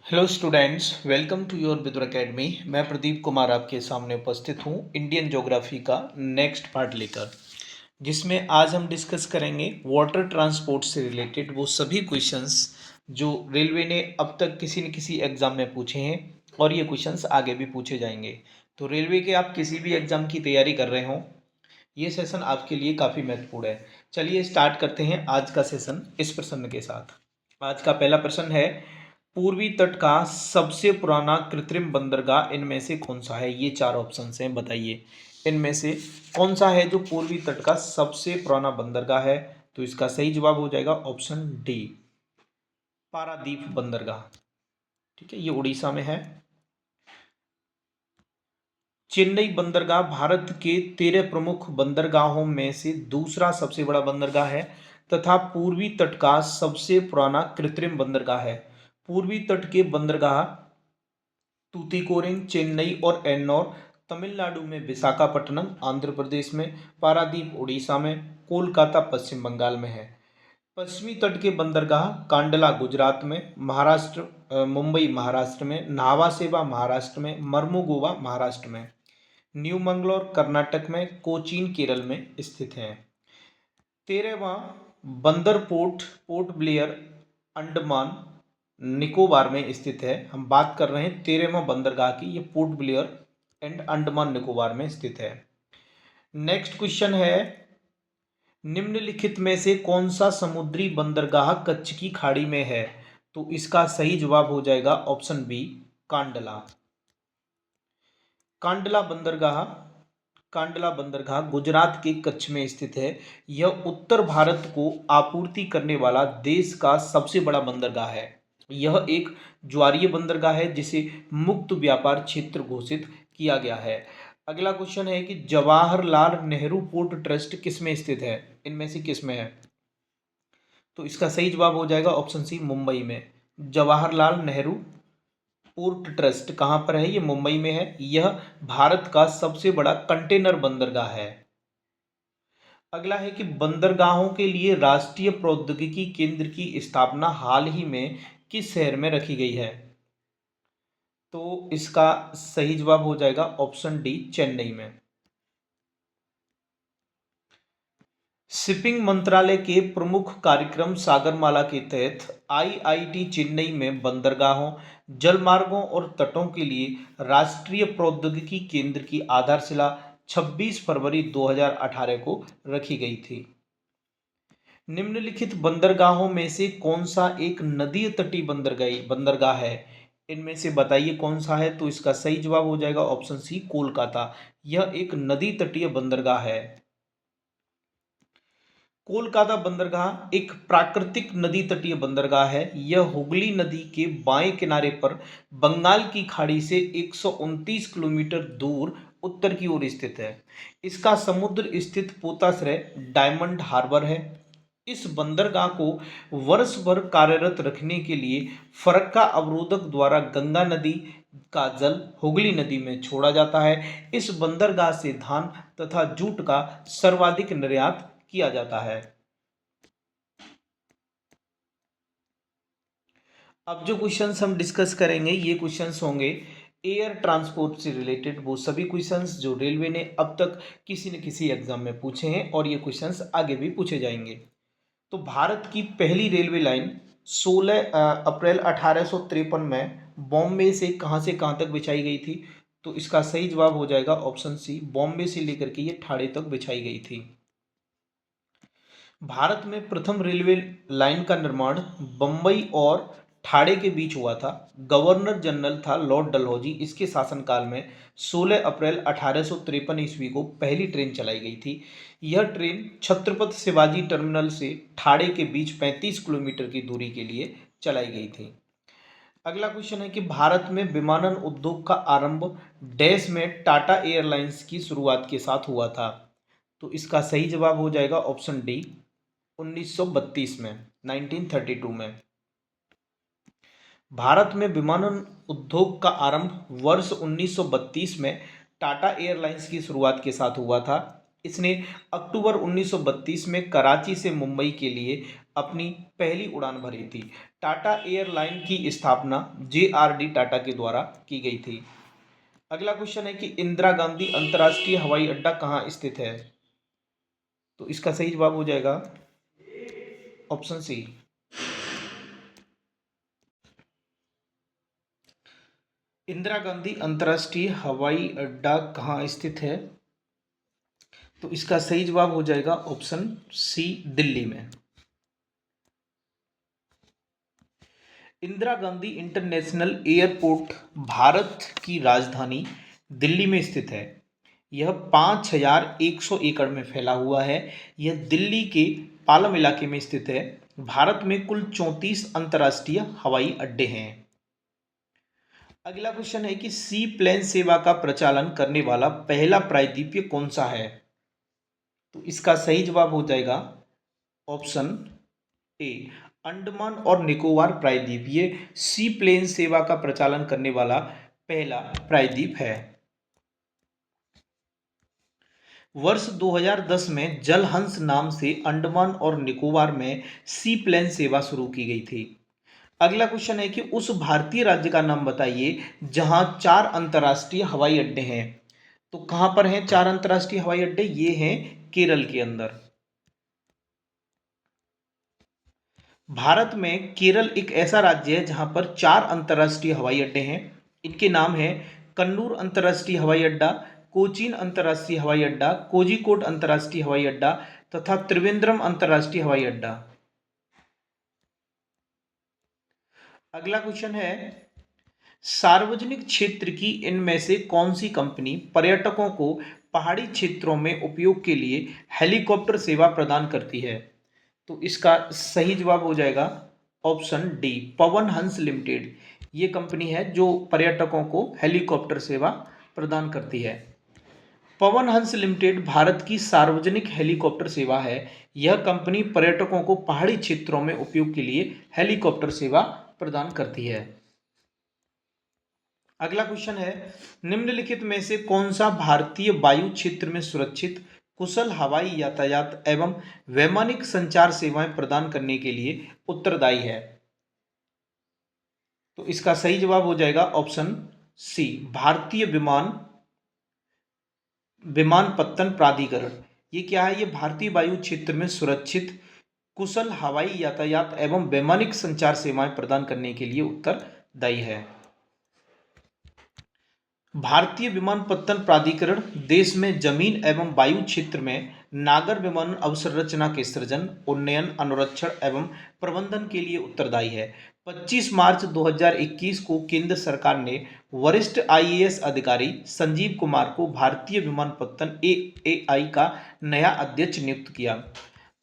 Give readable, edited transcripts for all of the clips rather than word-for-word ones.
Hello students, welcome to your Vidur academy. मैं प्रदीप कुमार आपके सामने उपस्थित हूँ इंडियन ज्योग्राफी का नेक्स्ट पार्ट लेकर, जिसमें आज हम डिस्कस करेंगे वाटर ट्रांसपोर्ट से रिलेटेड वो सभी क्वेश्चंस जो रेलवे ने अब तक किसी न किसी एग्ज़ाम में पूछे हैं और ये क्वेश्चंस आगे भी पूछे जाएंगे। तो रेलवे के आप किसी भी एग्ज़ाम की तैयारी कर रहे हों, ये सेशन आपके लिए काफ़ी महत्वपूर्ण है। चलिए स्टार्ट करते हैं आज का सेशन इस प्रश्न के साथ। आज का पहला प्रश्न है, पूर्वी तट का सबसे पुराना कृत्रिम बंदरगाह इनमें से कौन सा है? ये चार ऑप्शन हैं, बताइए इनमें से कौन सा है जो पूर्वी तट का सबसे पुराना बंदरगाह है? तो इसका सही जवाब हो जाएगा ऑप्शन डी, पारादीप बंदरगाह। ठीक है, ये उड़ीसा में है। चेन्नई बंदरगाह भारत के 13 प्रमुख बंदरगाहों में से दूसरा सबसे बड़ा बंदरगाह है तथा पूर्वी तट का सबसे पुराना कृत्रिम बंदरगाह है। पूर्वी तट के बंदरगाह तूतीकोरिन, चेन्नई और एन्नौर तमिलनाडु में, विशाखापट्टनम आंध्र प्रदेश में, पारादीप उड़ीसा में, कोलकाता पश्चिम बंगाल में है। पश्चिमी तट के बंदरगाह कांडला गुजरात में, मुंबई महाराष्ट्र में, नावासेवा महाराष्ट्र में, मर्मुगोवा महाराष्ट्र में, न्यू मंगलोर कर्नाटक में, कोचीन केरल में स्थित हैं। 13वां बंदर port port Blair Andaman Nicobar में स्थित है। हम बात कर रहे हैं 13वां बंदरगाह की, ये port Blair and Andaman Nicobar में स्थित है। नेक्स्ट क्वेश्चन है, निम्नलिखित में से कौन सा समुद्री बंदरगाह कच्छ की खाड़ी में है? तो इसका सही जवाब हो जाएगा ऑप्शन बी, कांडला। कांडला बंदरगाह गुजरात के कच्छ में स्थित है। यह उत्तर भारत को आपूर्ति करने वाला देश का सबसे बड़ा बंदरगाह है। यह एक ज्वारीय बंदरगाह है जिसे मुक्त व्यापार क्षेत्र घोषित किया गया है। अगला क्वेश्चन है कि जवाहरलाल नेहरू पोर्ट ट्रस्ट किस में स्थित है? इनमें से किस में है? तो इसका सही जवाब हो जाएगा ऑप्शन सी, मुंबई में। जवाहरलाल नेहरू पोर्ट ट्रस्ट कहाँ पर है? ये मुंबई में है। यह भारत का सबसे बड़ा कंटेनर बंदरगाह है। अगला है कि बंदरगाहों के लिए राष्ट्रीय प्रौद्योगिकी केंद्र की स्थापना हाल ही में किस शहर में रखी गई है? तो इसका सही जवाब हो जाएगा ऑप्शन डी, चेन्नई में। शिपिंग मंत्रालय के प्रमुख कार्यक्रम सागरमाला के तहत आईआईटी चेन्नई में बंदरगाहों, जलमार्गों और तटों के लिए राष्ट्रीय प्रौद्योगिकी केंद्र की आधारशिला 26 फरवरी 2018 को रखी गई थी। निम्नलिखित बंदरगाहों में से कौन सा एक नदीय तटीय बंदरगाह है? इनमें से बताइए कौन सा है? तो इसका सही जवाब हो जाएगा ऑप्शन सी, कोलकाता। यह एक नदी तटीय बंदरगाह है। कोलकाता बंदरगाह एक प्राकृतिक नदी तटीय बंदरगाह है। यह हुगली नदी के बाएं किनारे पर बंगाल की खाड़ी से 129 किलोमीटर दूर उत्तर की ओर स्थित है। इसका समुद्र स्थित पोताश्रय डायमंड हार्बर है। इस बंदरगाह को वर्ष भर कार्यरत रखने के लिए फरक्का अवरोधक द्वारा गंगा नदी का जल हुगली नदी में छोड़ा जाता है। इस बंदरगाह से धान तथा जूट का सर्वाधिक निर्यात किया जाता है। अब जो क्वेश्चंस हम डिस्कस करेंगे, ये क्वेश्चंस होंगे एयर ट्रांसपोर्ट से रिलेटेड, वो सभी क्वेश्चंस जो रेलवे ने अब तक किसी न किसी एग्जाम में पूछे हैं और ये क्वेश्चंस आगे भी पूछे जाएंगे। तो भारत की पहली रेलवे लाइन 16 अप्रैल 1853 में बॉम्बे से कहाँ तक बिछाई गई थी? तो इसका सही जवाब हो जाएगा ऑप्शन सी, बॉम्बे से लेकर के ये ठाणे तक बिछाई गई थी। भारत में प्रथम रेलवे लाइन का निर्माण बम्बई और ठाणे के बीच हुआ था। गवर्नर जनरल था लॉर्ड डलहौजी। इसके शासनकाल में 16 अप्रैल 1853 ईस्वी को पहली ट्रेन चलाई गई थी। यह ट्रेन छत्रपति शिवाजी टर्मिनल से ठाणे के बीच 35 किलोमीटर की दूरी के लिए चलाई गई थी। अगला क्वेश्चन है कि भारत में विमानन उद्योग का आरंभ डैश में टाटा एयरलाइंस की शुरुआत के साथ हुआ था। तो इसका सही जवाब हो जाएगा ऑप्शन डी, 1932 में, 1932 में। भारत में विमानन उद्योग का आरंभ वर्ष 1932 में टाटा एयरलाइंस की शुरुआत के साथ हुआ था। इसने अक्टूबर 1932 में कराची से मुंबई के लिए अपनी पहली उड़ान भरी थी। टाटा एयरलाइन की स्थापना JRD टाटा के द्वारा की गई थी। अगला क्वेश्चन है कि इंदिरा गांधी अंतर्राष्ट्रीय हवाई अड्डा कहाँ स्थित है? तो इसका सही जवाब हो जाएगा ऑप्शन सी। इंदिरा गांधी अंतर्राष्ट्रीय हवाई अड्डा कहाँ स्थित है? तो इसका सही जवाब हो जाएगा ऑप्शन सी, दिल्ली में। इंदिरा गांधी इंटरनेशनल एयरपोर्ट भारत की राजधानी दिल्ली में स्थित है। यह 5100 एकड़ में फैला हुआ है। यह दिल्ली के पालम इलाके में स्थित है। भारत में कुल 34 अंतर्राष्ट्रीय हवाई अड्डे हैं। अगला क्वेश्चन है कि सी प्लेन सेवा का प्रचालन करने वाला पहला प्रायद्वीपीय कौन सा है? तो इसका सही जवाब हो जाएगा ऑप्शन ए, अंडमान और निकोबार प्रायद्वीप। ये सी प्लेन सेवा का प्रचालन करने वाला पहला प्रायद्वीप है। वर्ष 2010 में जलहंस नाम से अंडमान और निकोबार में सी प्लेन सेवा शुरू की गई थी। अगला क्वेश्चन है कि उस भारतीय राज्य का नाम बताइए जहां 4 अंतर्राष्ट्रीय हवाई अड्डे हैं। तो कहां पर हैं 4 अंतर्राष्ट्रीय हवाई अड्डे? ये हैं केरल के अंदर। भारत में केरल एक ऐसा राज्य है जहां पर 4 अंतर्राष्ट्रीय हवाई अड्डे हैं। इनके नाम हैं कन्नूर अंतर्राष्ट्रीय हवाई अड्डा, कोचीन अंतर्राष्ट्रीय हवाई अड्डा, कोझिकोड अंतर्राष्ट्रीय हवाई अड्डा तथा त्रिवेंद्रम अंतर्राष्ट्रीय हवाई अड्डा। अगला क्वेश्चन है सार्वजनिक क्षेत्र की इनमें से कौन सी कंपनी पर्यटकों को पहाड़ी क्षेत्रों में उपयोग के लिए हेलीकॉप्टर सेवा प्रदान करती है? तो इसका सही जवाब हो जाएगा option D, Pawan Hans limited. ये कंपनी है जो पर्यटकों को हेलीकॉप्टर सेवा प्रदान करती है। पवन हंस लिमिटेड भारत की सार्वजनिक हेलीकॉप्टर सेवा है। यह कंपनी पर्यटकों को पहाड़ी क्षेत्रों में उपयोग के लिए हेलीकॉप्टर सेवा प्रदान करती है। अगला क्वेश्चन है निम्नलिखित में से कौन सा भारतीय वायु क्षेत्र में सुरक्षित, कुशल हवाई यातायात एवं वैमानिक संचार सेवाएं प्रदान करने के लिए उत्तरदायी है? तो इसका सही जवाब हो जाएगा ऑप्शन सी, भारतीय विमानपत्तन प्राधिकरण। ये क्या है? ये भारतीय वायु क्षेत्र में सुरक्षित, कुशल हवाई यातायात एवं वैमानिक संचार सेवाएं प्रदान करने के लिए उत्तरदायी है। भारतीय विमानपत्तन प्राधिकरण देश में जमीन एवं वायु क्षेत्र में नागर विमानन अवसंरचना के सृजन, उन्नयन, अनुरक्षण एवं प्रबंधन के लिए उत्तरदायी है। 25 मार्च 2021 को केंद्र सरकार ने वरिष्ठ IAS अधिकारी संजीव कुमार को भारतीय विमानपत्तन AAI का नया अध्यक्ष नियुक्त किया।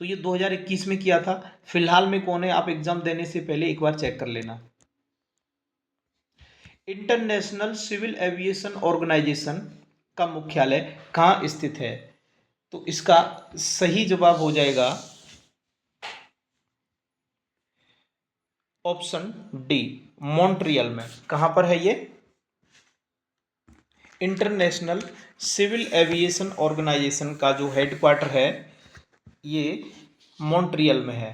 तो ये 2021 में किया था। फिलहाल में कौन है? आप एग्जाम देने से पहले एक बार चेक कर लेना। इंटरनेशनल सिविल एविएशन ऑर्गेनाइजेशन का मुख्यालय कहाँ स्थित है? तो इसका सही जवाब हो जाएगा ऑप्शन डी, मॉन्ट्रियल में। कहां पर है ये? इंटरनेशनल सिविल एविएशन ऑर्गेनाइजेशन का जो हेडक्वार्टर है ये मॉन्ट्रियल में है।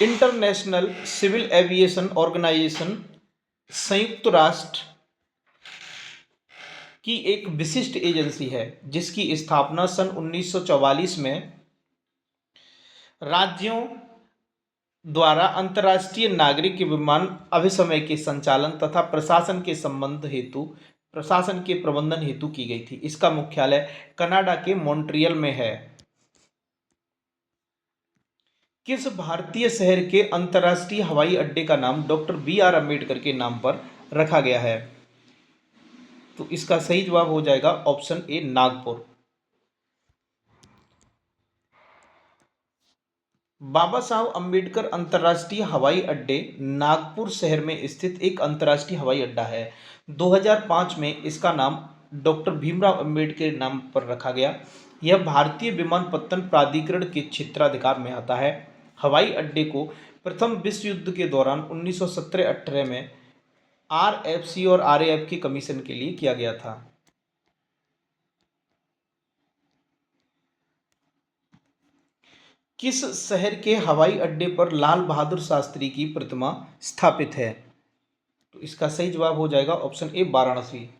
इंटरनेशनल सिविल एविएशन ऑर्गेनाइजेशन संयुक्त राष्ट्र की एक विशिष्ट एजेंसी है जिसकी स्थापना सन 1944 में राज्यों द्वारा अंतर्राष्ट्रीय नागरिक विमान अभिसमय के संचालन तथा प्रशासन के प्रबंधन हेतु की गई थी। इसका मुख्यालय कनाडा के मॉन्ट्रियल में है। किस भारतीय शहर के अंतर्राष्ट्रीय हवाई अड्डे का नाम डॉक्टर BR अम्बेडकर के नाम पर रखा गया है? तो इसका सही जवाब हो जाएगा ऑप्शन ए, नागपुर। बाबा साहब अम्बेडकर अंतर्राष्ट्रीय हवाई अड्डे नागपुर शहर में स्थित एक अंतर्राष्ट्रीय हवाई अड्डा है। 2005 में इसका नाम डॉक्टर भीमराव अम्बेडकर के नाम पर रखा गया। यह भारतीय विमानपत्तन प्राधिकरण के क्षेत्राधिकार में आता है। हवाई अड्डे को प्रथम विश्व युद्ध के दौरान 1917-18 में RFC और RAF की कमीशन के लिए किया गया था। किस शहर के हवाई अड्डे पर लाल बहादुर शास्त्री की प्रतिमा स्थापित है? तो इसका सही जवाब हो जाएगा ऑप्शन ए वाराणसी।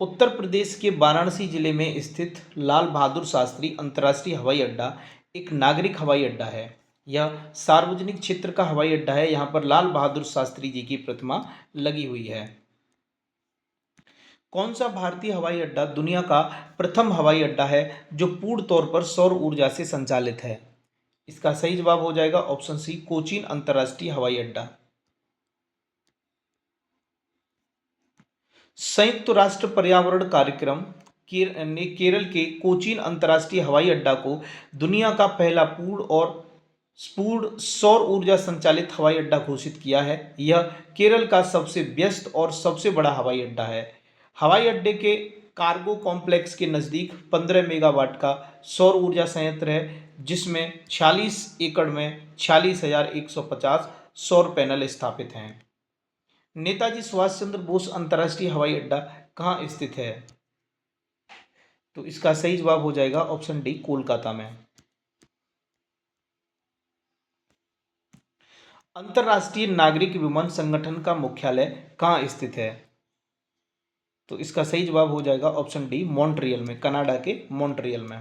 उत्तर प्रदेश के वाराणसी जिले में स्थित लाल बहादुर शास्त्री अंतर्राष्ट्रीय हवाई अड्डा एक नागरिक हवाई अड्डा है। यह सार्वजनिक क्षेत्र का हवाई अड्डा है। यहाँ पर लाल बहादुर शास्त्री जी की प्रतिमा लगी हुई है। कौन सा भारतीय हवाई अड्डा दुनिया का प्रथम हवाई अड्डा है जो पूर्ण तौर पर सौर ऊर्जा से संचालित है? इसका सही जवाब हो जाएगा ऑप्शन सी कोचीन अंतर्राष्ट्रीय हवाई अड्डा। संयुक्त राष्ट्र पर्यावरण कार्यक्रम ने केरल के कोचीन अंतर्राष्ट्रीय हवाई अड्डा को दुनिया का पहला पूर्ण सौर ऊर्जा संचालित हवाई अड्डा घोषित किया है। यह केरल का सबसे व्यस्त और सबसे बड़ा हवाई अड्डा है। हवाई अड्डे के कार्गो कॉम्प्लेक्स के नज़दीक 15 मेगावाट का सौर ऊर्जा संयंत्र है, जिसमें 46 एकड़ में 46,150 सौर पैनल स्थापित हैं। नेताजी सुभाष चंद्र बोस अंतर्राष्ट्रीय हवाई अड्डा कहाँ स्थित है? तो इसका सही जवाब हो जाएगा ऑप्शन डी कोलकाता में। अंतर्राष्ट्रीय नागरिक विमान संगठन का मुख्यालय कहाँ स्थित है? तो इसका सही जवाब हो जाएगा ऑप्शन डी मॉन्ट्रियल में, कनाडा के मॉन्ट्रियल में।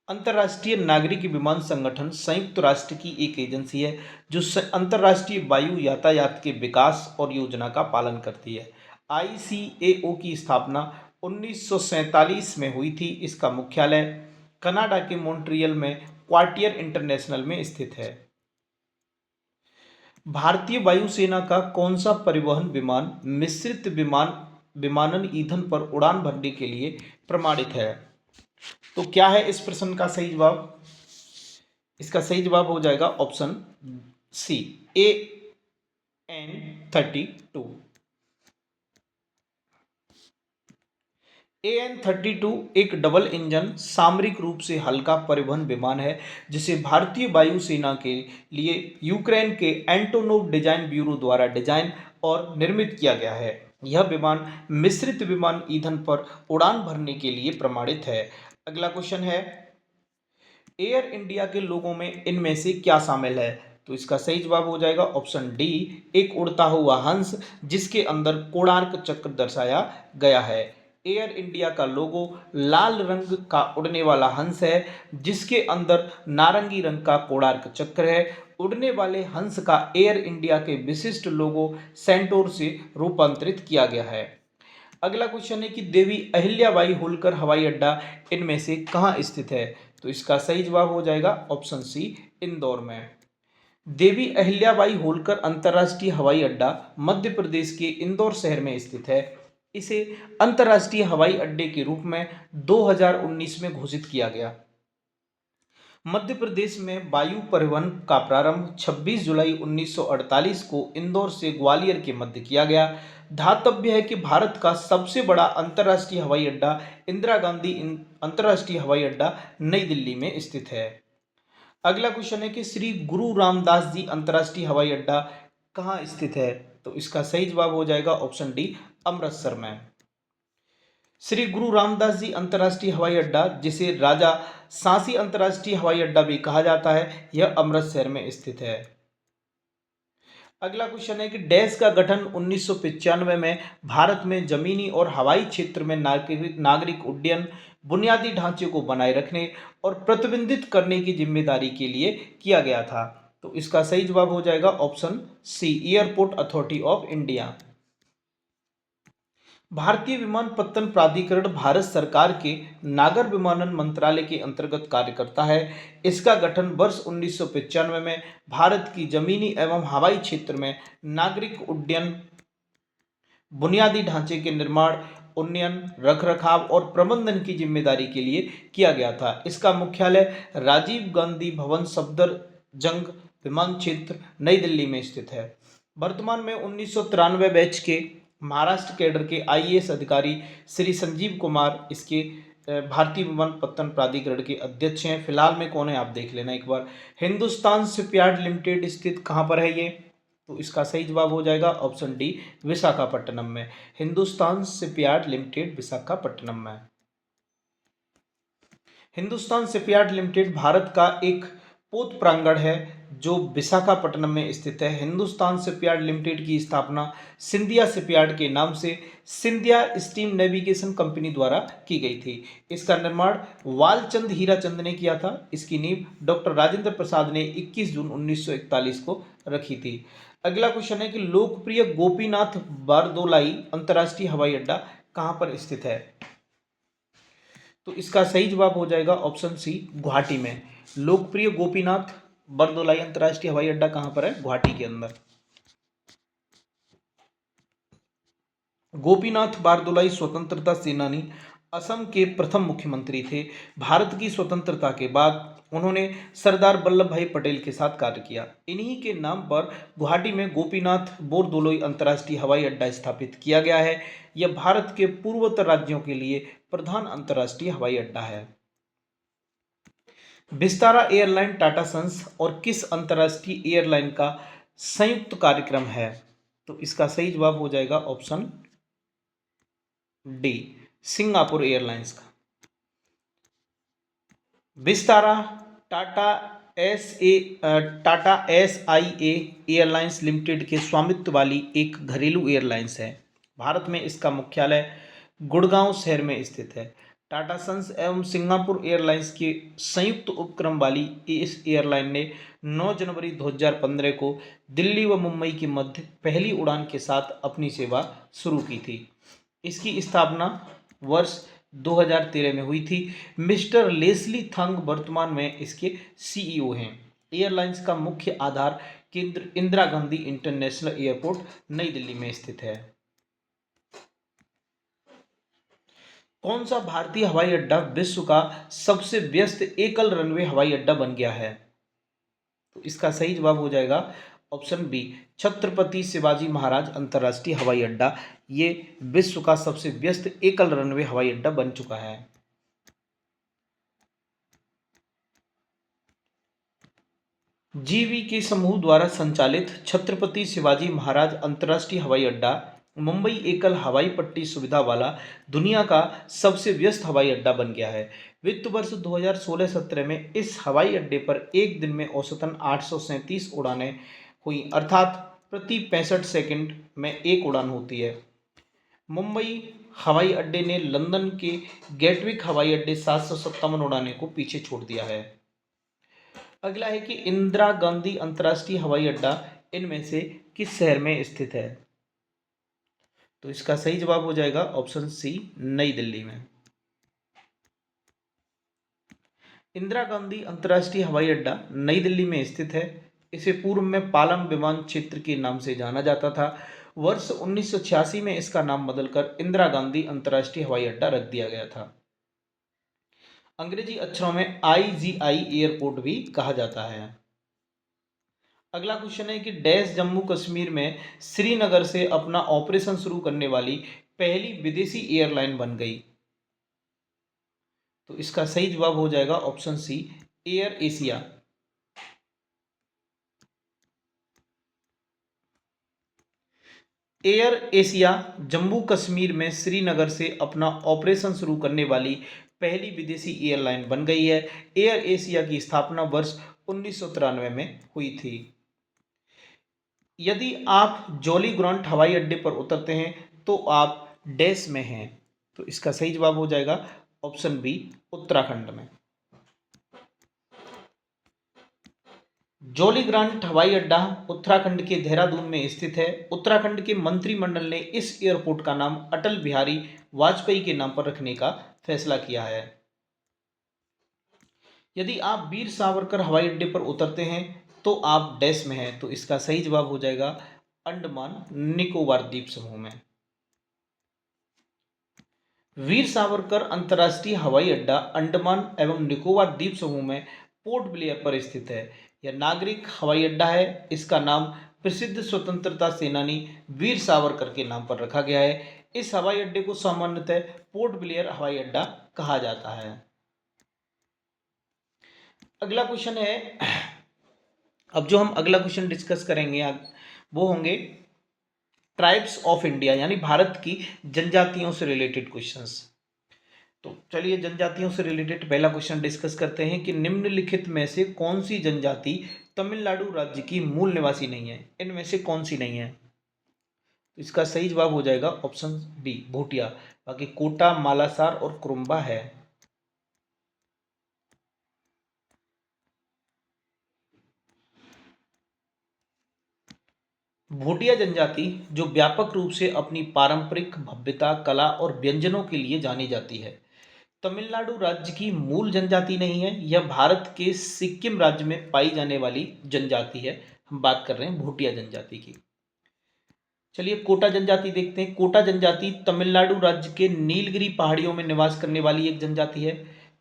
अंतर्राष्ट्रीय नागरिक विमान संगठन संयुक्त राष्ट्र की एक एजेंसी है जो अंतर्राष्ट्रीय वायु यातायात के विकास और योजना का पालन करती है। ICAO की स्थापना 1947 में हुई थी। इसका मुख्यालय कनाडा के मॉन्ट्रियल में क्वार्टियर इंटरनेशनल में स्थित है। भारतीय वायुसेना का कौन सा परिवहन विमान मिश्रित विमानन ईंधन पर उड़ान भरने के लिए प्रमाणित है? तो क्या है इस प्रश्न का सही जवाब? इसका सही जवाब हो जाएगा ऑप्शन सी AN-32। AN-32 एक डबल इंजन सामरिक रूप से हल्का परिवहन विमान है जिसे भारतीय वायुसेना के लिए यूक्रेन के एंटोनोव डिजाइन ब्यूरो द्वारा डिजाइन और निर्मित किया गया है। यह विमान मिश्रित विमान ईंधन पर उड़ान भरने के लिए प्रमाणित है। अगला क्वेश्चन है, एयर इंडिया के लोगों में इनमें से क्या शामिल है? तो इसका सही जवाब हो जाएगा ऑप्शन डी एक उड़ता हुआ हंस जिसके अंदर कोणार्क चक्र दर्शाया गया है। एयर इंडिया का लोगो लाल रंग का उड़ने वाला हंस है जिसके अंदर नारंगी रंग का कोणार्क चक्र है। उड़ने वाले हंस का एयर इंडिया के विशिष्ट लोगो सेंटोर से रूपांतरित किया गया है। अगला क्वेश्चन है कि देवी अहिल्याबाई होलकर हवाई अड्डा इनमें से कहाँ स्थित है? तो इसका सही जवाब हो जाएगा ऑप्शन सी इंदौर में। देवी अहिल्याबाई होलकर अंतर्राष्ट्रीय हवाई अड्डा मध्य प्रदेश के इंदौर शहर में स्थित है। इसे अंतर्राष्ट्रीय हवाई अड्डे के रूप में 2019 में घोषित किया गया। मध्य प्रदेश में वायु परिवहन का प्रारंभ 26 जुलाई 1948 को इंदौर से ग्वालियर के मध्य किया गया। ध्यातव्य है कि भारत का सबसे बड़ा अंतर्राष्ट्रीय हवाई अड्डा इंदिरा गांधी अंतर्राष्ट्रीय हवाई अड्डा नई दिल्ली में स्थित है। अगला क्वेश्चन है कि श्री गुरु रामदास जी अंतर्राष्ट्रीय हवाई अड्डा कहाँ स्थित है? तो इसका सही जवाब हो जाएगा ऑप्शन डी अमृतसर में। श्री गुरु रामदास जी अंतर्राष्ट्रीय हवाई अड्डा, जिसे राजा सांसी अंतर्राष्ट्रीय हवाई अड्डा भी कहा जाता है, यह अमृतसर में स्थित है। अगला क्वेश्चन है कि डैश का गठन 1995 में भारत में जमीनी और हवाई क्षेत्र में नागरिक उड्डयन बुनियादी ढांचे को बनाए रखने और प्रतिबंधित करने की जिम्मेदारी के लिए किया गया था। तो इसका सही जवाब हो जाएगा option C airport authority of India. भारतीय विमानपत्तन प्राधिकरण भारत सरकार के नागर विमानन मंत्रालय के अंतर्गत कार्य करता है। इसका गठन वर्ष 1995 में भारत की जमीनी एवं हवाई क्षेत्र में नागरिक उड्डयन बुनियादी ढांचे के निर्माण, उन्नयन, रखरखाव और प्रबंधन की जिम्मेदारी के लिए किया गया था। इसका मुख्यालय राजीव गांधी भवन सफदरजंग विमान क्षेत्र नई दिल्ली में स्थित है। वर्तमान में 1993 बैच के महाराष्ट्र कैडर के IAS अधिकारी श्री संजीव कुमार इसके भारतीय विमानपत्तन प्राधिकरण के अध्यक्ष हैं। फिलहाल में कौन है आप देख लेना एक बार। हिंदुस्तान शिपयार्ड लिमिटेड स्थित कहाँ पर है ये? तो इसका सही जवाब हो जाएगा ऑप्शन डी, विशाखापट्टनम में। हिंदुस्तान शिपयार्ड लिमिटेड विशाखापट्टनम में। हिंदुस्तान शिपयार्ड लिमिटेड भारत का एक पोत प्रांगण है जो विशाखापट्टनम में स्थित है। हिंदुस्तान शिपयार्ड लिमिटेड की स्थापना सिंधिया शिपयार्ड के नाम से सिंधिया स्टीम नेविगेशन कंपनी द्वारा की गई थी। इसका निर्माण वालचंद हीराचंद ने किया था। इसकी नींव डॉक्टर राजेंद्र प्रसाद ने 21 जून 1941 को रखी थी। अगला क्वेश्चन है कि लोकप्रिय गोपीनाथ बारदोलाई अंतर्राष्ट्रीय हवाई अड्डा कहाँ पर स्थित है? तो इसका सही जवाब हो जाएगा ऑप्शन सी, गुवाहाटी में। लोकप्रिय गोपीनाथ बरदोलाई अंतर्राष्ट्रीय हवाई अड्डा कहां पर है? गुवाहाटी के अंदर। गोपीनाथ बारदोलाई स्वतंत्रता सेनानी, असम के प्रथम मुख्यमंत्री थे। भारत की स्वतंत्रता के बाद उन्होंने सरदार वल्लभ भाई पटेल के साथ कार्य किया। इन्हीं के नाम पर गुवाहाटी में गोपीनाथ बोरदोलोई अंतर्राष्ट्रीय हवाई अड्डा स्थापित किया गया है। यह भारत के पूर्वोत्तर राज्यों के लिए प्रधान अंतर्राष्ट्रीय हवाई अड्डा है। विस्तारा एयरलाइन टाटा सन्स और किस अंतर्राष्ट्रीय एयरलाइन का संयुक्त कार्यक्रम है? तो इसका सही जवाब हो जाएगा ऑप्शन डी, सिंगापुर एयरलाइंस का। Vistara Tata SIA airlines limited के स्वामित्व वाली एक घरेलू एयरलाइंस है। भारत में इसका मुख्यालय गुड़गांव शहर में स्थित है। टाटा सन्स एवं सिंगापुर एयरलाइंस के संयुक्त उपक्रम वाली इस एयरलाइन ने 9 जनवरी 2015 को दिल्ली व मुंबई के मध्य पहली उड़ान के साथ अपनी सेवा शुरू की थी। इसकी स्थापना वर्ष 2013 में हुई थी। मिस्टर लेस्ली थंग वर्तमान में इसके CEO हैं। एयरलाइंस का मुख्य आधार केंद्र इंदिरा गांधी इंटरनेशनल एयरपोर्ट नई दिल्ली में स्थित है। कौन सा भारतीय हवाई अड्डा विश्व का सबसे व्यस्त एकल रनवे हवाई अड्डा बन गया है? तो इसका सही जवाब हो जाएगा ऑप्शन बी, छत्रपति शिवाजी महाराज अंतर्राष्ट्रीय हवाई अड्डा। ये विश्व का सबसे व्यस्त एकल रनवे हवाई अड्डा बन चुका है। GV के समूह द्वारा संचालित छत्रपति शिवाजी महाराज अंतर्राष्ट्रीय हवाई अड्डा मुंबई एकल हवाई पट्टी सुविधा वाला दुनिया का सबसे व्यस्त हवाई अड्डा बन गया है। वित्त वर्ष 2016-17 में इस हवाई अड्डे पर एक दिन में औसतन 837 उड़ानें हुई, अर्थात प्रति 65 सेकंड में एक उड़ान होती है। मुंबई हवाई अड्डे ने लंदन के गेटविक हवाई अड्डे 757 उड़ानें को पीछे छोड़ दिया है। अगला है कि इंदिरा गांधी अंतर्राष्ट्रीय हवाई अड्डा इनमें से किस शहर में स्थित है? तो इसका सही जवाब हो जाएगा ऑप्शन सी, नई दिल्ली में। इंदिरा गांधी अंतर्राष्ट्रीय हवाई अड्डा नई दिल्ली में स्थित है। इसे पूर्व में पालम विमान क्षेत्र के नाम से जाना जाता था। वर्ष 1986 में इसका नाम बदलकर इंदिरा गांधी अंतर्राष्ट्रीय हवाई अड्डा रख दिया गया था। अंग्रेजी अक्षरों में IGI एयरपोर्ट भी कहा जाता है। अगला क्वेश्चन है कि डैश जम्मू कश्मीर में श्रीनगर से अपना ऑपरेशन शुरू करने वाली पहली विदेशी एयरलाइन बन गई। तो इसका सही जवाब हो जाएगा option C, Air Asia. Air Asia Jammu Kashmir में श्रीनगर से अपना ऑपरेशन शुरू करने वाली पहली विदेशी एयरलाइन बन गई है। एयर एशिया की स्थापना वर्ष 1993 में हुई थी। यदि आप जॉली ग्रांट हवाई अड्डे पर उतरते हैं तो आप डैश में हैं। तो इसका सही जवाब हो जाएगा ऑप्शन बी, उत्तराखंड में। जॉली ग्रांट हवाई अड्डा उत्तराखंड के देहरादून में स्थित है। उत्तराखंड के मंत्रिमंडल ने इस एयरपोर्ट का नाम अटल बिहारी वाजपेयी के नाम पर रखने का फैसला किया है। यदि आप वीर सावरकर हवाई अड्डे पर उतरते हैं तो आप डैश में हैं। तो इसका सही जवाब हो जाएगा अंडमान निकोबार द्वीप समूह में। वीर सावरकर अंतर्राष्ट्रीय हवाई अड्डा अंडमान एवं निकोबार द्वीप समूह में पोर्ट ब्लेयर पर स्थित है। यह नागरिक हवाई अड्डा है। इसका नाम प्रसिद्ध स्वतंत्रता सेनानी वीर सावरकर के नाम पर रखा गया है। इस हवाई अड्डे को सामान्यतः पोर्ट ब्लेयर हवाई अड्डा कहा जाता है। अगला क्वेश्चन है, अब जो हम अगला क्वेश्चन डिस्कस करेंगे वो होंगे ट्राइब्स ऑफ इंडिया, यानी भारत की जनजातियों से रिलेटेड क्वेश्चंस। तो चलिए जनजातियों से रिलेटेड पहला क्वेश्चन डिस्कस करते हैं कि निम्नलिखित में से कौन सी जनजाति तमिलनाडु राज्य की मूल निवासी नहीं है, इनमें से कौन सी नहीं है। तो इसका सही जवाब हो जाएगा ऑप्शन बी, भूटिया। बाकी कोटा, मालासार और कुरुम्बा है। भूटिया जनजाति जो व्यापक रूप से अपनी पारंपरिक भव्यता, कला और व्यंजनों के लिए जानी जाती है, तमिलनाडु राज्य की मूल जनजाति नहीं है। यह भारत के सिक्किम राज्य में पाई जाने वाली जनजाति है। हम बात कर रहे हैं भूटिया जनजाति की। चलिए कोटा जनजाति देखते हैं। कोटा जनजाति तमिलनाडु राज्य के नीलगिरी पहाड़ियों में निवास करने वाली एक जनजाति है।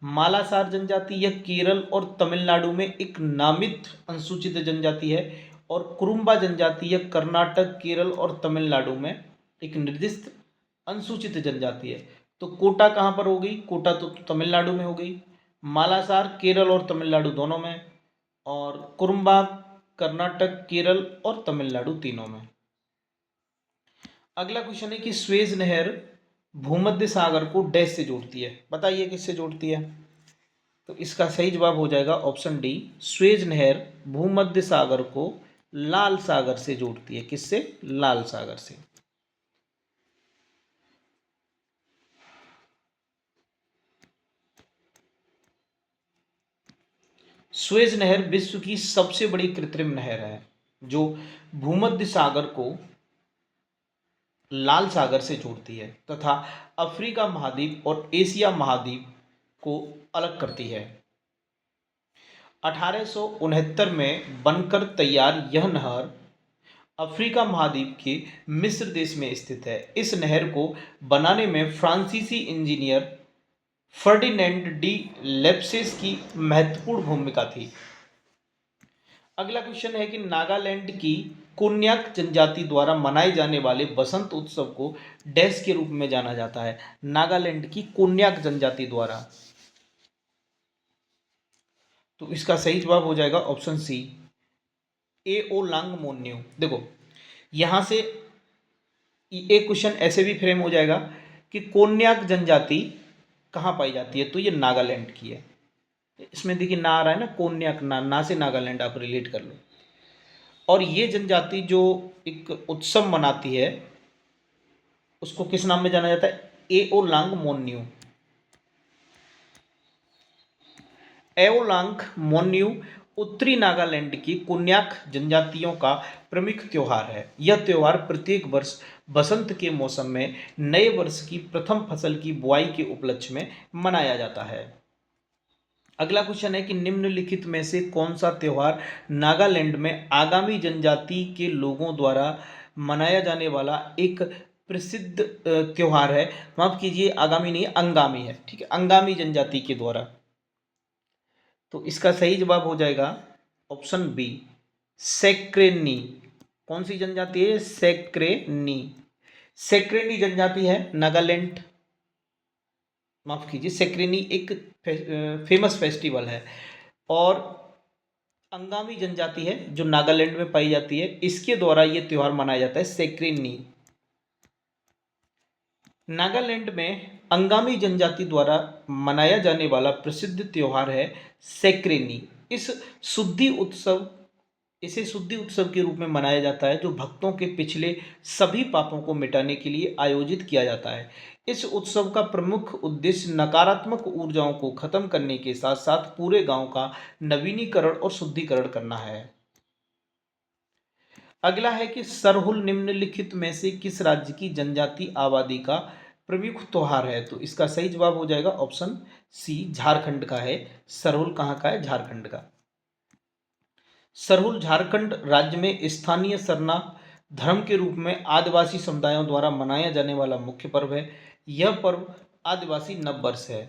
मालासार जनजाति यह केरल और तमिलनाडु में एक नामित अनुसूचित जनजाति है। और कुरुम्बा जनजाति यह कर्नाटक, केरल और तमिलनाडु में एक निर्दिष्ट अनुसूचित जनजाति है। तो कोटा कहाँ पर हो गई? कोटा तो तमिलनाडु में हो गई। मालासार केरल और तमिलनाडु दोनों में, और कुरुम्बा कर्नाटक, केरल और तमिलनाडु तीनों में। अगला क्वेश्चन है कि स्वेज नहर भूमध्य सागर को डैश से जोड़ती है, बताइए किससे जोड़ती है। तो इसका सही जवाब हो जाएगा ऑप्शन डी, स्वेज नहर भूमध्य सागर को लाल सागर से जोड़ती है। किससे? लाल सागर से। स्वेज नहर विश्व की सबसे बड़ी कृत्रिम नहर है जो भूमध्य सागर को लाल सागर से जोड़ती है तथा अफ्रीका महाद्वीप और एशिया महाद्वीप को अलग करती है। 1869 में बनकर तैयार यह नहर अफ्रीका महाद्वीप के मिस्र देश में स्थित है। इस नहर को बनाने में फ्रांसीसी इंजीनियर फर्डिनेंड डी लेप्सिस की महत्वपूर्ण भूमिका थी। अगला क्वेश्चन है कि नागालैंड की कोन्याक जनजाति द्वारा मनाए जाने वाले बसंत उत्सव को डैश के रूप में जाना जाता है। नागालैंड की कोन्याक जनजाति द्वारा। तो इसका सही जवाब हो जाएगा ऑप्शन सी, एओलांग मोन्यू। देखो यहां से एक क्वेश्चन ऐसे भी फ्रेम हो जाएगा कि कोन्याक जनजाति कहाँ पाई जाती है, तो ये नागालैंड की है। इसमें देखिए ना आ रहा है ना, कोन्याक, ना से नागालैंड आप रिलेट कर लो। और ये जनजाति जो एक उत्सव मनाती है उसको किस नाम में जाना जाता है? एओलांग मोन्यू। एओलांग मोन्यू उत्तरी नागालैंड की कोन्याक जनजातियों का प्रमुख त्योहार है। यह त्योहार प्रत्येक वर्ष बसंत के मौसम में नए वर्ष की प्रथम फसल की बुआई के उपलक्ष्य में मनाया जाता है। अगला क्वेश्चन है कि निम्नलिखित में से कौन सा त्योहार नागालैंड में आगामी जनजाति के लोगों द्वारा मनाया जाने वाला एक प्रसिद्ध त्योहार है। माफ कीजिए, आगामी नहीं, अंगामी है। ठीक है, अंगामी जनजाति के द्वारा। तो इसका सही जवाब हो जाएगा ऑप्शन बी, सेक्रेनी। कौन सी जनजाति है? सेक्रेनी। सेक्रेनी जनजाति है नागालैंड, माफ कीजिए, सेक्रेनी एक फेमस फेस्टिवल है और अंगामी जनजाति है जो नागालैंड में पाई जाती है। इसके द्वारा ये त्योहार मनाया जाता है, सेक्रेनी। नागालैंड में अंगामी जनजाति द्वारा मनाया जाने वाला प्रसिद्ध त्योहार है सेक्रेनी। इसे शुद्धि उत्सव के रूप में मनाया जाता है जो भक्तों के पिछले सभी पापों को मिटाने के लिए आयोजित किया जाता है। इस उत्सव का प्रमुख उद्देश्य नकारात्मक ऊर्जाओं को खत्म करने के साथ साथ पूरे गांव का नवीनीकरण और शुद्धिकरण करना है। अगला है कि सरहुल निम्नलिखित में से किस राज्य की जनजाति आबादी का प्रमुख त्योहार है। तो इसका सही जवाब हो जाएगा ऑप्शन सी, झारखंड का है। सरहुल कहाँ का है? झारखंड का। सरहुल झारखंड राज्य में स्थानीय सरना धर्म के रूप में आदिवासी समुदायों द्वारा मनाया जाने वाला मुख्य पर्व है। यह पर्व आदिवासी नववर्ष है।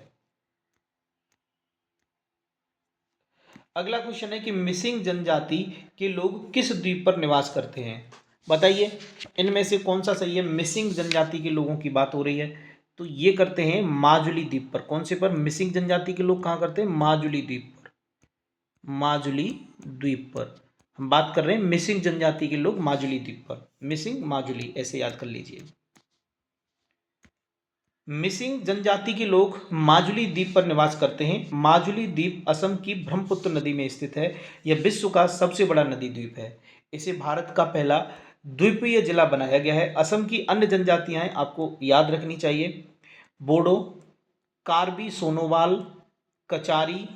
अगला क्वेश्चन है कि मिसिंग जनजाति के लोग किस द्वीप पर निवास करते हैं, बताइए इनमें से कौन सा सही है। मिसिंग जनजाति के लोगों की बात हो रही है तो ये करते हैं माजुली द्वीप पर। कौन से पर? मिसिंग जनजाति के लोग कहाँ करते हैं? माजुली द्वीप पर। माजुली द्वीप पर। हम बात कर रहे हैं मिसिंग जनजाति के लोग माजुली द्वीप पर। मिसिंग माजुली ऐसे याद कर लीजिए। मिसिंग जनजाति के लोग माजुली द्वीप पर निवास करते हैं। माजुली द्वीप असम की ब्रह्मपुत्र नदी में स्थित है। यह विश्व का सबसे बड़ा नदी द्वीप है। इसे भारत का पहला द्वीपीय जिला बनाया गया है। असम की अन्य जनजातियां आपको याद रखनी चाहिए। बोडो, कार्बी सोनोवाल, कचारी,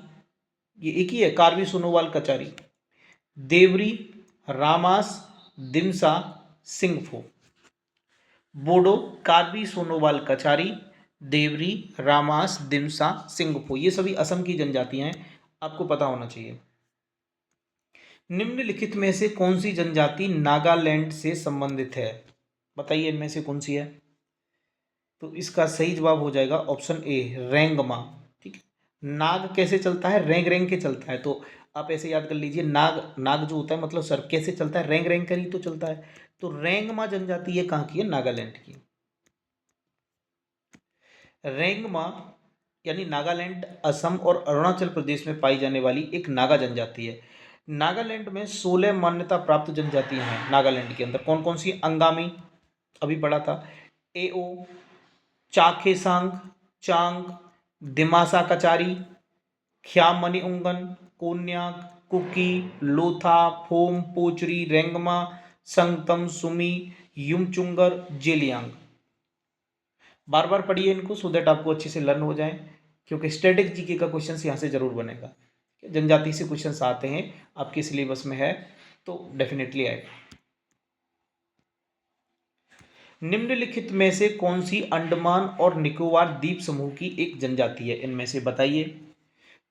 ये एक ही है, कार्बी सोनोवाल कचारी, देवरी, रामास, दिमसा, सिंगफो। बोडो, कार्बी सोनोवाल कचारी, देवरी, रामास, दिमसा, सिंगफो, ये सभी असम की जनजातियां हैं, आपको पता होना चाहिए। निम्नलिखित में से कौन सी जनजाति नागालैंड से संबंधित है? बताइए इनमें से कौन सी है। तो इसका सही जवाब हो जाएगा ऑप्शन ए, रेंगमा। ठीक है, नाग कैसे चलता है? रेंग रेंग के चलता है। तो आप ऐसे याद कर लीजिए, नाग नाग जो होता है मतलब सर कैसे चलता है? रेंग रेंग कर ही तो चलता है। तो रेंगमा जनजाति ये कहाँ की है? नागालैंड की। रेंगमा यानी नागालैंड, असम और अरुणाचल प्रदेश में पाई जाने वाली एक नागा जनजाति है। नागालैंड में 16 मान्यता प्राप्त जनजातियां हैं। नागालैंड के अंदर कौन कौन सी? अंगामी, अभी पढ़ा था, एओ, चाखेसांग, चांग, दिमासा कचारी, ख्यामनी उंगन, कोन्याक, कुकी, लोथा, फोम, पोचरी, रेंगमा, संगतम, सुमी, युमचुंगर, जेलियांग। बार बार पढ़िए इनको सो दैट आपको अच्छे से लर्न हो जाए, क्योंकि स्टैटिक जीके का क्वेश्चन यहाँ से जरूर बनेगा। जनजाति से क्वेश्चंस आते हैं, आपके सिलेबस में है तो डेफिनेटली आएगा। निम्नलिखित में से कौन सी अंडमान और निकोबार द्वीप समूह की एक जनजाति है? इनमें से बताइए।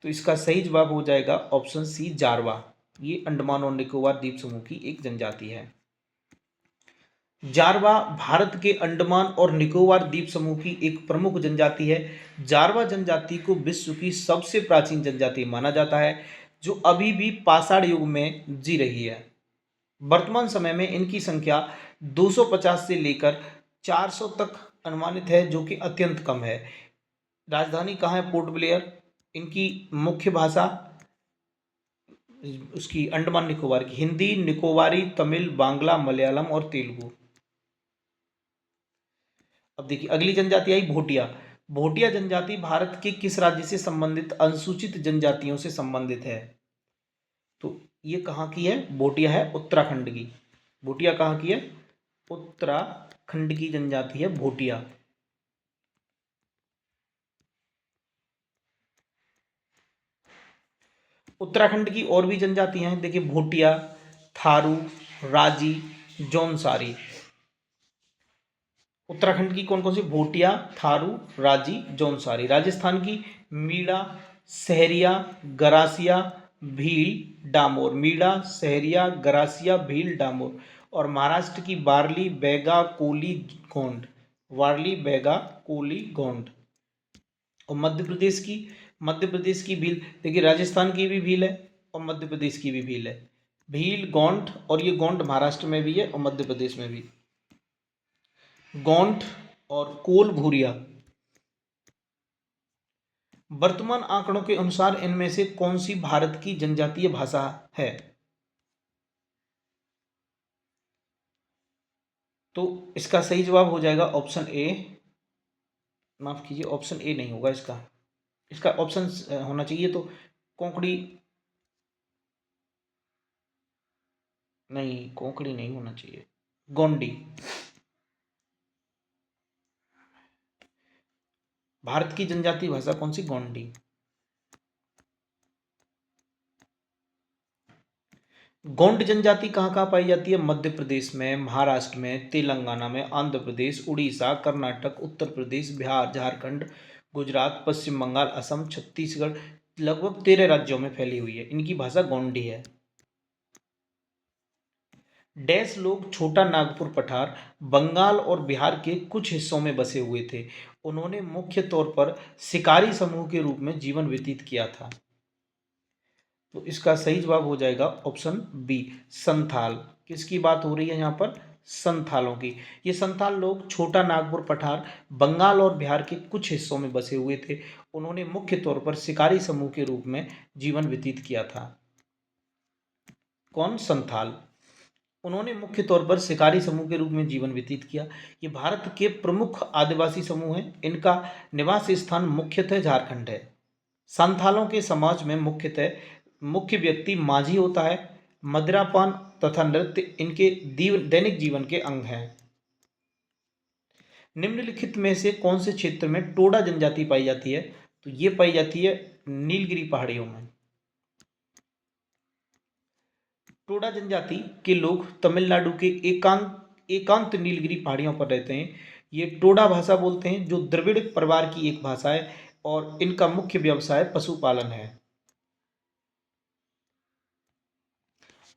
तो इसका सही जवाब हो जाएगा ऑप्शन सी, जारवा। ये अंडमान और निकोबार द्वीप समूह की एक जनजाति है। जारवा भारत के अंडमान और निकोबार द्वीप समूह की एक प्रमुख जनजाति है। जारवा जनजाति को विश्व की सबसे प्राचीन जनजाति माना जाता है, जो अभी भी पाषाण युग में जी रही है। वर्तमान समय में इनकी संख्या 250 से लेकर 400 तक अनुमानित है, जो कि अत्यंत कम है। राजधानी कहाँ है? Port Blair. इनकी मुख्य भाषा उसकी अंडमान निकोबार की हिंदी, निकोबारी, तमिल, बांग्ला, मलयालम और तेलुगु। अब देखिए अगली जनजाति आई भोटिया। भोटिया जनजाति भारत के किस राज्य से संबंधित अनुसूचित जनजातियों से संबंधित है? तो ये कहाँ की है? भोटिया है उत्तराखंड की। भोटिया कहाँ की है? उत्तराखंड की जनजाति है भोटिया। उत्तराखंड की और भी जनजातियां हैं, देखिए भोटिया, थारू, राजी, जौनसारी। उत्तराखंड की कौन कौन सी? भोटिया, थारू, राजी, जौनसारी। राजस्थान की मीणा, सहरिया, गरासिया, भील, डामोर। मीणा, सहरिया, गरासिया, भील, डामोर। और महाराष्ट्र की वारली, बैगा, कोली, गोंड। वारली, बैगा, कोली, गोंड। और मध्य प्रदेश की भील, देखिए राजस्थान की भी भील है और मध्य प्रदेश की भी भील है। भील, गोंड, और ये गोंड महाराष्ट्र में भी है और मध्य प्रदेश में भी। गोंड और कोल भूरिया। वर्तमान आंकड़ों के अनुसार इनमें से कौन सी भारत की जनजातीय भाषा है? तो इसका सही जवाब हो जाएगा ऑप्शन ए, माफ कीजिए ऑप्शन ए नहीं होगा इसका, इसका ऑप्शन होना चाहिए। तो कोंकणी, नहीं कोंकणी नहीं होना चाहिए, गोंडी। भारत की जनजातीय भाषा कौन सी? गोंडी। गोंड जनजाति कहाँ कहाँ पाई जाती है? मध्य प्रदेश में, महाराष्ट्र में, तेलंगाना में, आंध्र प्रदेश, उड़ीसा, कर्नाटक, उत्तर प्रदेश, बिहार, झारखंड, गुजरात, पश्चिम बंगाल, असम, छत्तीसगढ़, लगभग 13 राज्यों में फैली हुई है। इनकी भाषा गोंडी है। डैश लोग छोटा नागपुर पठार, बंगाल और बिहार के कुछ हिस्सों में बसे हुए थे। उन्होंने मुख्य तौर पर शिकारी समूह के रूप में जीवन व्यतीत किया था। तो इसका सही जवाब हो जाएगा ऑप्शन बी, संथाल। किसकी बात हो रही है यहाँ पर? संथालों की। ये संथाल लोग छोटा नागपुर पठार, बंगाल और बिहार के कुछ हिस्सों में बसे हुए थे। उन्होंने मुख्य तौर पर शिकारी समूह के रूप में जीवन व्यतीत किया था। कौन? संथाल। उन्होंने मुख्य तौर पर शिकारी समूह के रूप में जीवन व्यतीत किया। ये भारत के प्रमुख आदिवासी समूह हैं। इनका निवास स्थान मुख्यतः झारखंड है। संथालों के समाज में मुख्यतः मुख्य व्यक्ति माझी होता है। मदिरापान तथा नृत्य इनके दैनिक जीवन के अंग हैं। निम्नलिखित में से कौन से क्षेत्र में टोडा जनजाति पाई जाती है? तो ये पाई जाती है नीलगिरी पहाड़ियों में। टोडा जनजाति के लोग तमिलनाडु के एकांत नीलगिरी पहाड़ियों पर रहते हैं। ये टोडा भाषा बोलते हैं, जो द्रविड़ परिवार की एक भाषा है, और इनका मुख्य व्यवसाय पशुपालन है।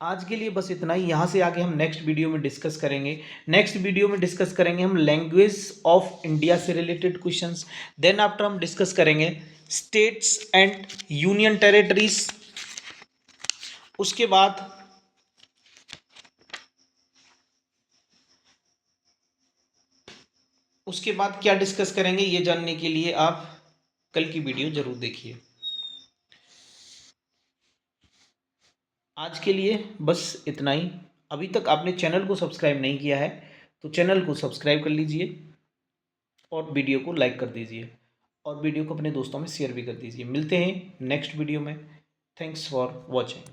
आज के लिए बस इतना ही। यहाँ से आगे हम नेक्स्ट वीडियो में डिस्कस करेंगे। नेक्स्ट वीडियो में डिस्कस करेंगे हम लैंग्वेज ऑफ इंडिया से रिलेटेड क्वेश्चंस। देन आफ्टर हम डिस्कस करेंगे स्टेट्स एंड यूनियन टेरिटरीज। उसके बाद क्या डिस्कस करेंगे, ये जानने के लिए आप कल की वीडियो जरूर देखिए। आज के लिए बस इतना ही। अभी तक आपने चैनल को सब्सक्राइब नहीं किया है तो चैनल को सब्सक्राइब कर लीजिए और वीडियो को लाइक कर दीजिए और वीडियो को अपने दोस्तों में शेयर भी कर दीजिए। मिलते हैं नेक्स्ट वीडियो में। Thanks for watching.